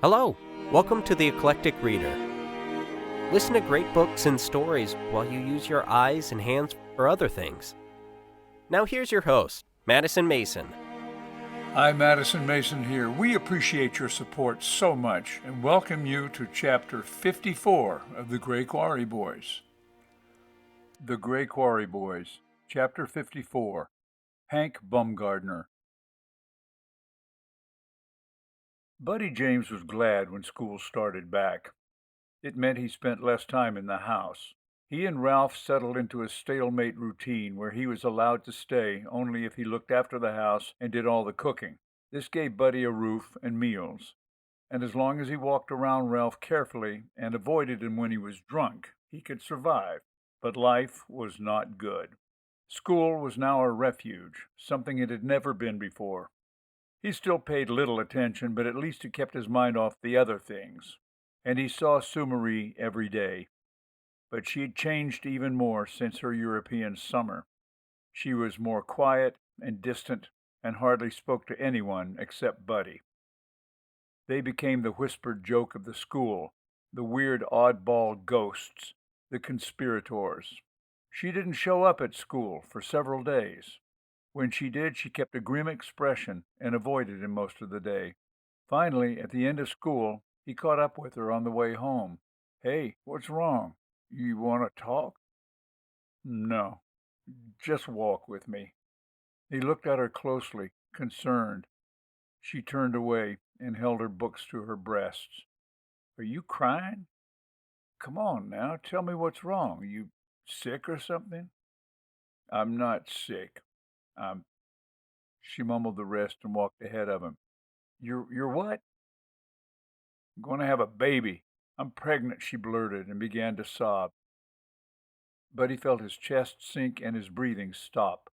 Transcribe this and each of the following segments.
Hello, welcome to the Eclectic Reader. Listen to great books and stories while you use your eyes and hands for other things. Now here's your host, Madison Mason. I'm Madison Mason here. We appreciate your support so much and welcome you to Chapter 54 of The Gray Quarry Boys. The Gray Quarry Boys, Chapter 54, Hank Bumgardner. Buddy James was glad when school started back. It meant he spent less time in the house. He and Ralph settled into a stalemate routine where he was allowed to stay only if he looked after the house and did all the cooking. This gave Buddy a roof and meals, and as long as he walked around Ralph carefully and avoided him when he was drunk, he could survive. But life was not good. School was now a refuge, something it had never been before. He still paid little attention, but at least he kept his mind off the other things. And he saw Sue-Marie every day. But she had changed even more since her European summer. She was more quiet and distant and hardly spoke to anyone except Buddy. They became the whispered joke of the school, the weird oddball ghosts, the conspirators. She didn't show up at school for several days. When she did, she kept a grim expression and avoided him most of the day. Finally, at the end of school, he caught up with her on the way home. "Hey, what's wrong? You want to talk?" "No, just walk with me." He looked at her closely, concerned. She turned away and held her books to her breasts. "Are you crying? Come on now, tell me what's wrong. You sick or something?" "I'm not sick. I'm..." She mumbled the rest and walked ahead of him. You're what?" "I'm going to have a baby. I'm pregnant," she blurted and began to sob. But he felt his chest sink and his breathing stop.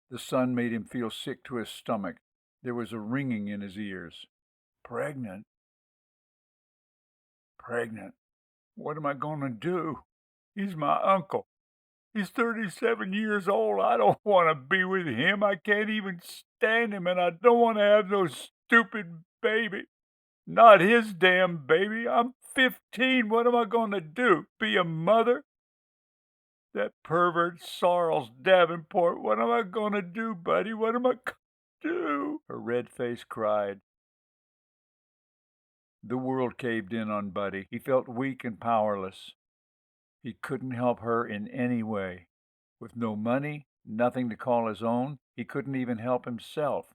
The sun made him feel sick to his stomach. There was a ringing in his ears. Pregnant? Pregnant? What am I going to do? He's my uncle. He's 37 years old. I don't want to be with him. I can't even stand him, and I don't want to have no stupid baby. Not his damn baby. I'm 15. What am I going to do? Be a mother? That pervert Sarles Davenport. What am I going to do, Buddy? What am I going to do? Her red face cried. The world caved in on Buddy. He felt weak and powerless. He couldn't help her in any way. With no money, nothing to call his own, he couldn't even help himself.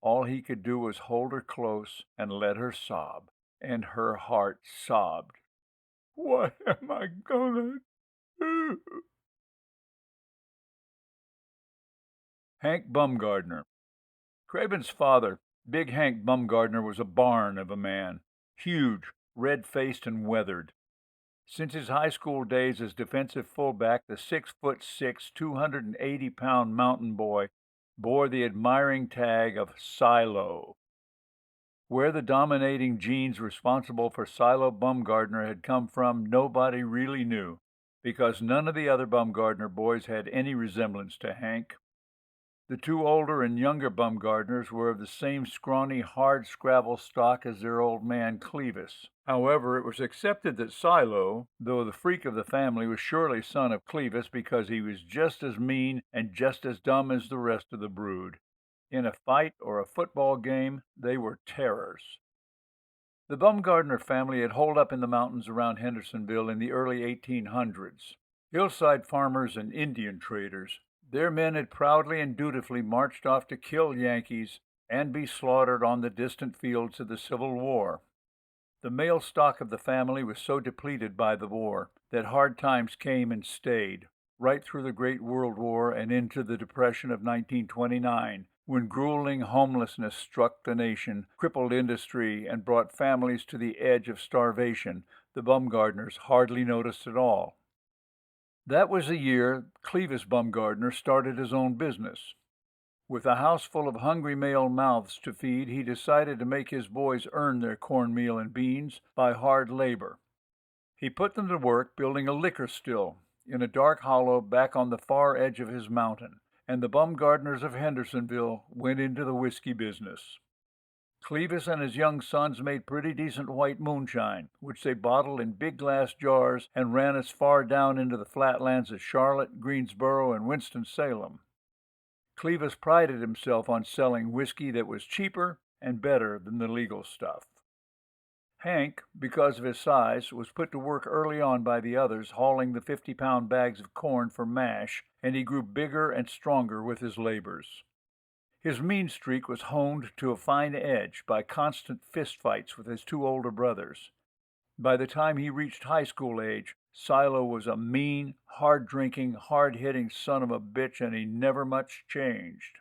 All he could do was hold her close and let her sob. And her heart sobbed. What am I gonna do? Hank Bumgardner. Craven's father, Big Hank Bumgardner, was a barn of a man. Huge, red-faced and weathered. Since his high school days as defensive fullback, the 6'6", 280-pound mountain boy bore the admiring tag of Silo. Where the dominating genes responsible for Silo Bumgardner had come from, nobody really knew, because none of the other Bumgardner boys had any resemblance to Hank. The two older and younger Bumgardners were of the same scrawny, hard-scrabble stock as their old man Clevis. However, it was accepted that Silo, though the freak of the family, was surely son of Clevis because he was just as mean and just as dumb as the rest of the brood. In a fight or a football game, they were terrors. The Bumgardner family had holed up in the mountains around Hendersonville in the early 1800s. Hillside farmers and Indian traders. Their men had proudly and dutifully marched off to kill Yankees and be slaughtered on the distant fields of the Civil War. The male stock of the family was so depleted by the war that hard times came and stayed, right through the Great World War and into the Depression of 1929, when grueling homelessness struck the nation, crippled industry, and brought families to the edge of starvation. The Bumgardners hardly noticed at all. That was the year Clevis Bumgardner started his own business. With a house full of hungry male mouths to feed, he decided to make his boys earn their cornmeal and beans by hard labor. He put them to work building a liquor still in a dark hollow back on the far edge of his mountain, and the Bumgardners of Hendersonville went into the whiskey business. Clevis and his young sons made pretty decent white moonshine, which they bottled in big glass jars and ran as far down into the flatlands as Charlotte, Greensboro, and Winston-Salem. Clevis prided himself on selling whiskey that was cheaper and better than the legal stuff. Hank, because of his size, was put to work early on by the others hauling the 50-pound bags of corn for mash, and he grew bigger and stronger with his labors. His mean streak was honed to a fine edge by constant fistfights with his two older brothers. By the time he reached high school age, Silo was a mean, hard-drinking, hard-hitting son of a bitch, and he never much changed.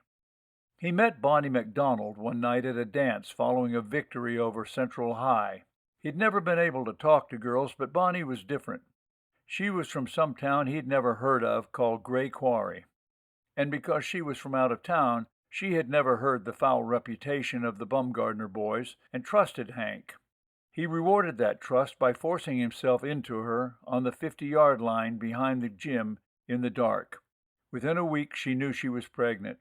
He met Bonnie McDonald one night at a dance following a victory over Central High. He'd never been able to talk to girls, but Bonnie was different. She was from some town he'd never heard of called Gray Quarry. And because she was from out of town, she had never heard the foul reputation of the Bumgardner boys and trusted Hank. He rewarded that trust by forcing himself into her on the 50-yard line behind the gym in the dark. Within a week, she knew she was pregnant.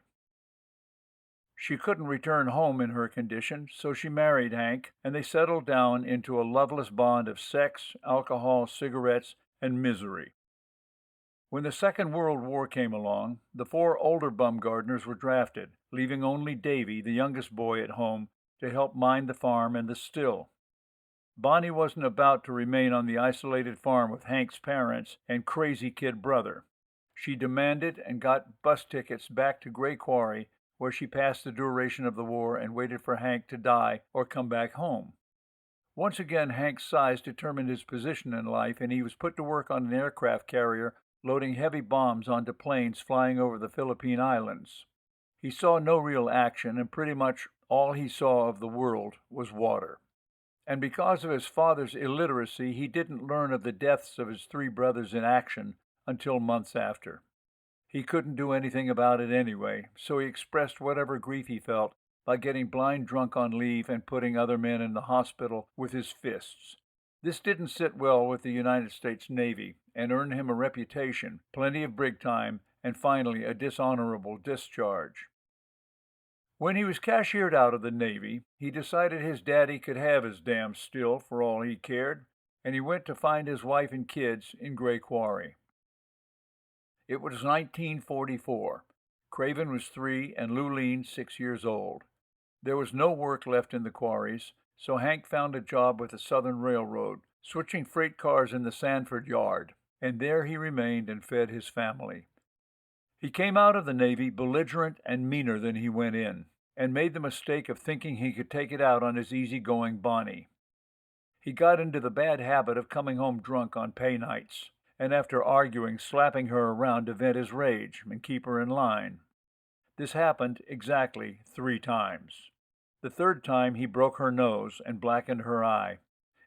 She couldn't return home in her condition, so she married Hank, and they settled down into a loveless bond of sex, alcohol, cigarettes, and misery. When the Second World War came along, the 4 older Bumgardners were drafted, leaving only Davy, the youngest boy, at home to help mind the farm and the still. Bonnie wasn't about to remain on the isolated farm with Hank's parents and crazy kid brother. She demanded and got bus tickets back to Gray Quarry, where she passed the duration of the war and waited for Hank to die or come back home. Once again, Hank's size determined his position in life, and he was put to work on an aircraft carrier loading heavy bombs onto planes flying over the Philippine Islands. He saw no real action, and pretty much all he saw of the world was water. And because of his father's illiteracy, he didn't learn of the deaths of his 3 brothers in action until months after. He couldn't do anything about it anyway, so he expressed whatever grief he felt by getting blind drunk on leave and putting other men in the hospital with his fists. This didn't sit well with the United States Navy and earned him a reputation, plenty of brig time, and finally a dishonorable discharge. When he was cashiered out of the Navy, he decided his daddy could have his damn still for all he cared, and he went to find his wife and kids in Gray Quarry. It was 1944. Craven was 3 and Luleen 6 years old. There was no work left in the quarries, so Hank found a job with the Southern Railroad, switching freight cars in the Sanford yard, and there he remained and fed his family. He came out of the Navy belligerent and meaner than he went in, and made the mistake of thinking he could take it out on his easygoing Bonnie. He got into the bad habit of coming home drunk on pay nights, and after arguing, slapping her around to vent his rage and keep her in line. This happened exactly 3 times. The 3rd time he broke her nose and blackened her eye,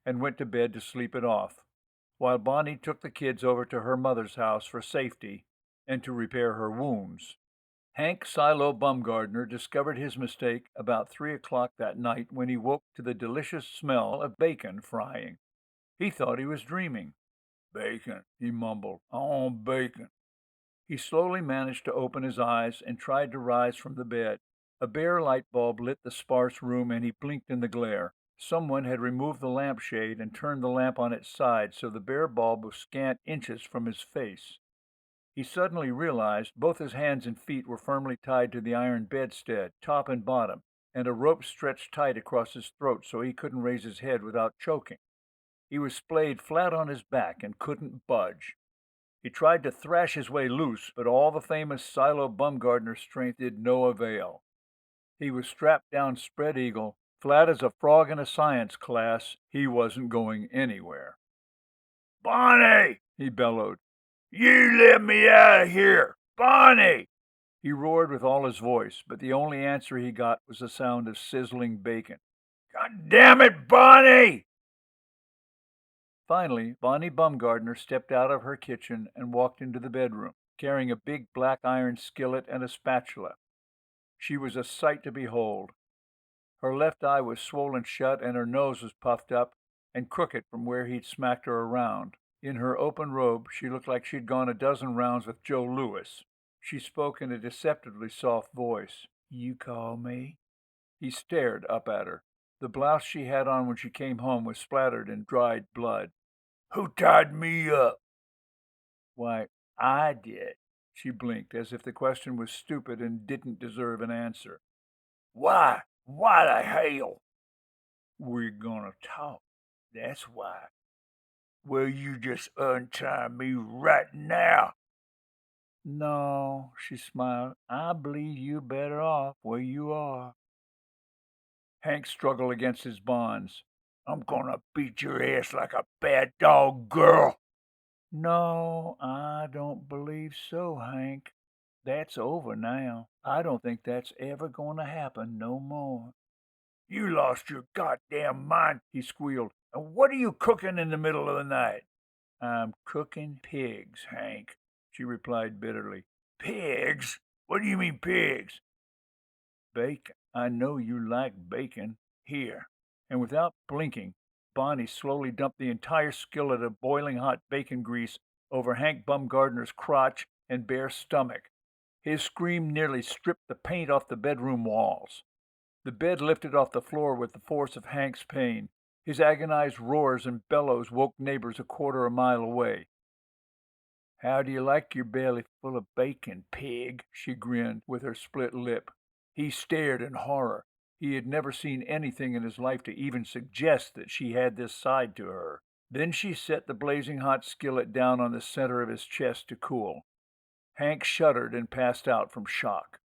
and went to bed to sleep it off, while Bonnie took the kids over to her mother's house for safety and to repair her wounds. Hank Silo Bumgardner discovered his mistake about 3 o'clock that night when he woke to the delicious smell of bacon frying. He thought he was dreaming. "Bacon," he mumbled. "I want bacon." He slowly managed to open his eyes and tried to rise from the bed. A bare light bulb lit the sparse room, and he blinked in the glare. Someone had removed the lampshade and turned the lamp on its side, so the bare bulb was scant inches from his face. He suddenly realized both his hands and feet were firmly tied to the iron bedstead, top and bottom, and a rope stretched tight across his throat so he couldn't raise his head without choking. He was splayed flat on his back and couldn't budge. He tried to thrash his way loose, but all the famous Silo Bumgardner strength did no avail. He was strapped down spread eagle, flat as a frog in a science class. He wasn't going anywhere. "Bonnie!" he bellowed. "You let me out of here! Bonnie!" He roared with all his voice, but the only answer he got was the sound of sizzling bacon. "God damn it, Bonnie!" Finally, Bonnie Bumgardner stepped out of her kitchen and walked into the bedroom, carrying a big black iron skillet and a spatula. She was a sight to behold. Her left eye was swollen shut, and her nose was puffed up and crooked from where he'd smacked her around. In her open robe, she looked like she'd gone a dozen rounds with Joe Louis. She spoke in a deceptively soft voice. "You call me?" He stared up at her. The blouse she had on when she came home was splattered in dried blood. "Who tied me up?" "Why, I did." She blinked, as if the question was stupid and didn't deserve an answer. "Why? Why the hell?" "We're gonna talk. That's why." "Will you just untie me right now?" "No," she smiled. "I believe you're better off where you are." Hank struggled against his bonds. "I'm gonna beat your ass like a bad dog, girl." "No, I don't believe so, Hank. That's over now. I don't think that's ever going to happen no more." "You lost your goddamn mind," he squealed. "And what are you cooking in the middle of the night?" "I'm cooking pigs, Hank," she replied bitterly. "Pigs? What do you mean pigs?" "Bacon. I know you like bacon. Here." And without blinking, Bonnie slowly dumped the entire skillet of boiling hot bacon grease over Hank Bumgardner's crotch and bare stomach. His scream nearly stripped the paint off the bedroom walls. The bed lifted off the floor with the force of Hank's pain. His agonized roars and bellows woke neighbors a quarter of a mile away. "How do you like your belly full of bacon, pig?" she grinned with her split lip. He stared in horror. He had never seen anything in his life to even suggest that she had this side to her. Then she set the blazing hot skillet down on the center of his chest to cool. Hank shuddered and passed out from shock.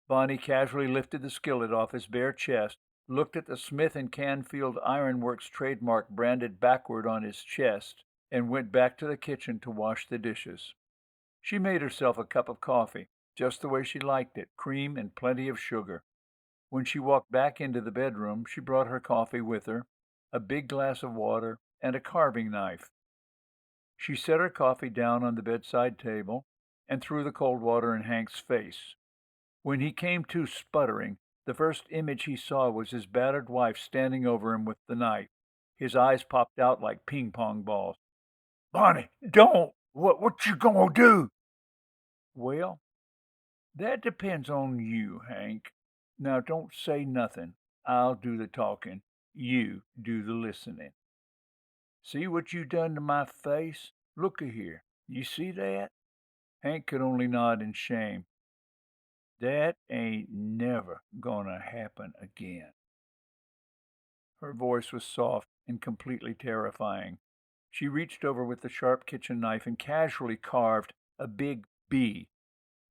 Bonnie casually lifted the skillet off his bare chest, looked at the Smith & Canfield Iron Works trademark branded backward on his chest, and went back to the kitchen to wash the dishes. She made herself a cup of coffee, just the way she liked it, cream and plenty of sugar. When she walked back into the bedroom, she brought her coffee with her, a big glass of water, and a carving knife. She set her coffee down on the bedside table and threw the cold water in Hank's face. When he came to sputtering, the first image he saw was his battered wife standing over him with the knife. His eyes popped out like ping-pong balls. "Bonnie, don't! What you gonna do?" "Well, that depends on you, Hank. Now don't say nothing. I'll do the talking. You do the listening. See what you done to my face? Look-a here. You see that?" Hank could only nod in shame. "That ain't never gonna happen again." Her voice was soft and completely terrifying. She reached over with the sharp kitchen knife and casually carved a big B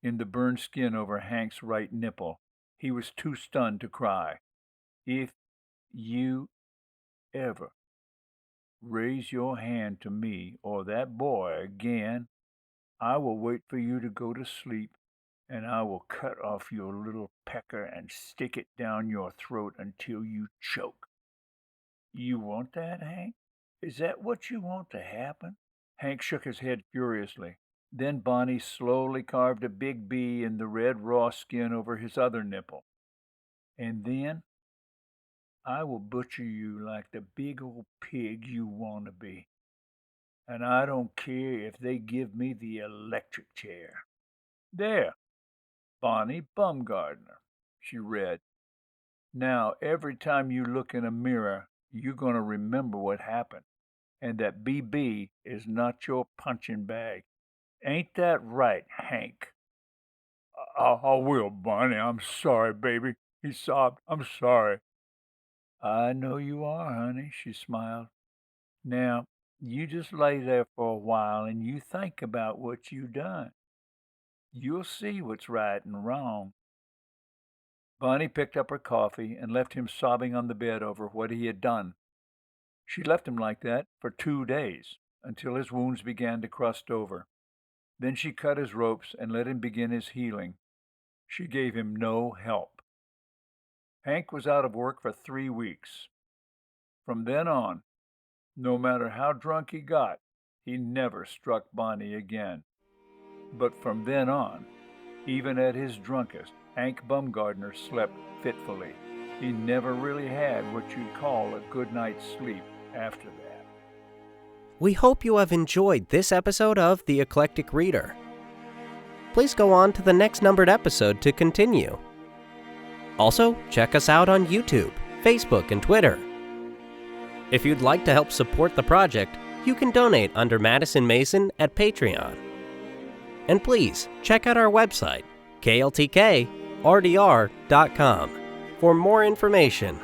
in the burned skin over Hank's right nipple. He was too stunned to cry. "If you ever raise your hand to me or that boy again, I will wait for you to go to sleep, and I will cut off your little pecker and stick it down your throat until you choke." "You want that, Hank? Is that what you want to happen?" Hank shook his head furiously. Then Bonnie slowly carved a big B in the red raw skin over his other nipple. "And then I will butcher you like the big old pig you want to be. And I don't care if they give me the electric chair." There, Bonnie Bumgardner, she read. "Now, every time you look in a mirror, you're going to remember what happened, and that BB is not your punching bag. Ain't that right, Hank?" I will, Bonnie. I'm sorry, baby," he sobbed. "I'm sorry." "I know you are, honey," she smiled. "Now, you just lay there for a while and you think about what you done. You'll see what's right and wrong." Bonnie picked up her coffee and left him sobbing on the bed over what he had done. She left him like that for 2 days, until his wounds began to crust over. Then she cut his ropes and let him begin his healing. She gave him no help. Hank was out of work for 3 weeks. From then on, no matter how drunk he got, he never struck Bonnie again. But from then on, even at his drunkest, Hank Bumgardner slept fitfully. He never really had what you'd call a good night's sleep after that. We hope you have enjoyed this episode of The Eclectic Reader. Please go on to the next numbered episode to continue. Also, check us out on YouTube, Facebook, and Twitter. If you'd like to help support the project, you can donate under Madison Mason at Patreon. And please, check out our website, kltkrdr.com, for more information.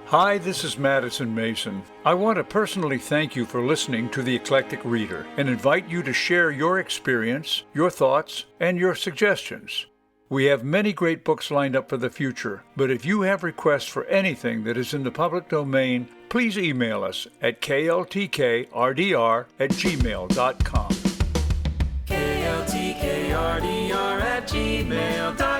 Hi, this is Madison Mason. I want to personally thank you for listening to The Eclectic Reader and invite you to share your experience, your thoughts, and your suggestions. We have many great books lined up for the future, but if you have requests for anything that is in the public domain, please email us at kltkrdr@gmail.com. kltkrdr@gmail.com